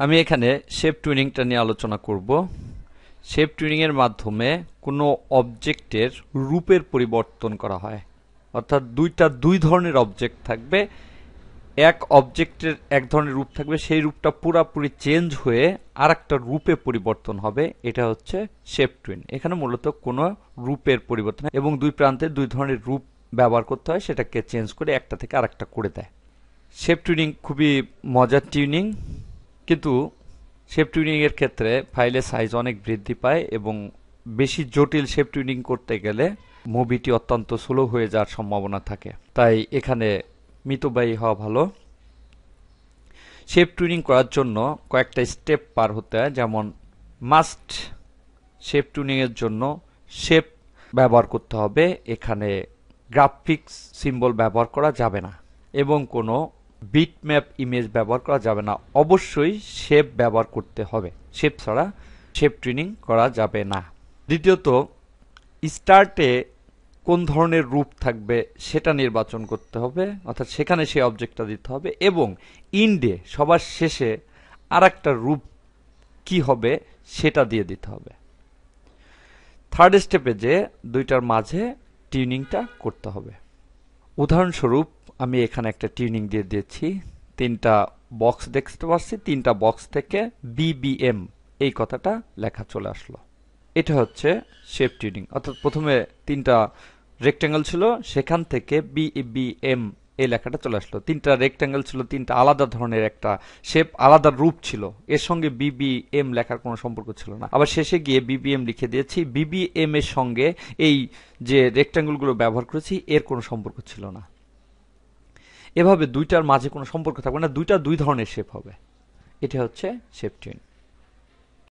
আমি এখানে শেপ টুইনিংটা নিয়ে আলোচনা করব। শেপ টুইনিং এর মাধ্যমে কোনো অবজেক্টের রূপের পরিবর্তন করা হয়, অর্থাৎ দুই ধরনের অবজেক্ট থাকবে। এক অবজেক্টের এক ধরনের রূপ থাকবে, সেই রূপটা পুরাপুরি চেঞ্জ হয়ে আর একটা রূপে পরিবর্তন হবে। এটা হচ্ছে শেপ টুইন। এখানে মূলত কোনো রূপের পরিবর্তন এবং দুই প্রান্তে দুই ধরনের রূপ ব্যবহার করতে হয়, সেটাকে চেঞ্জ করে একটা থেকে আরেকটা করে দেয়। শেপ টুইনিং খুবই মজার টিউনিং, কিন্তু শেপ টুইনিং এর ক্ষেত্রে ফাইলের সাইজ অনেক বৃদ্ধি পায় এবং বেশি জটিল শেপ টুইনিং করতে গেলে মুভিটি অত্যন্ত স্লো হয়ে যাওয়ার সম্ভাবনা থাকে। তাই এখানে মিতব্যয়ী হওয়া ভালো। শেপ টুইনিং করার জন্য কয়েকটা স্টেপ পার হতে হয়, যেমন মাস্ট শেপ টুইনিং এর জন্য শেপ ব্যবহার করতে হবে। এখানে গ্রাফিক্স সিম্বল ব্যবহার করা যাবে না এবং কোনো বিটম্যাপ ইমেজ ব্যবহার করা যাবে না। অবশ্যই শেপ ব্যবহার করতে হবে, শেপ ছাড়া শেপ টুইনিং করা যাবে না। দ্বিতীয়ত, স্টার্টে কোন ধরনের রূপ থাকবে সেটা নির্বাচন করতে হবে, অর্থাৎ সেখানে সেই অবজেক্টটা দিতে হবে, এবং ইন্ডে সবার শেষে আর একটা রূপ কি হবে সেটা দিয়ে দিতে হবে। থার্ড স্টেপে যে দুইটার মাঝে টিউনিংটা করতে হবে। উদাহরণস্বরূপ আমি এখানে একটা টিউনিং দিয়ে দিয়েছি। তিনটা বক্স দেখতে পাচ্ছি, তিনটা বক্স থেকে বিবিএম এই কথাটা লেখা চলে আসলো। এটা হচ্ছে শেপ টিউনিং, অর্থাৎ প্রথমে তিনটা রেক্ট্যাঙ্গেল ছিল, সেখান থেকে বিবিএম এই লেখাটা চলে আসলো। তিনটা রেক্ট্যাঙ্গেল ছিল, তিনটা আলাদা ধরনের একটা শেপ, আলাদা রূপ ছিল, এর সঙ্গে বিবিএম লেখার কোনো সম্পর্ক ছিল না। আবার শেষে গিয়ে বিবিএম লিখে দিয়েছি, বিবিএম এর সঙ্গে এই যে রেক্ট্যাঙ্গেলগুলো ব্যবহার করেছি এর কোনো সম্পর্ক ছিল না। এভাবে দুইটার মাঝে কোনো সম্পর্ক থাকবে না, দুই ধরনের শেপ হবে। এটা হচ্ছে শেপ টিউন।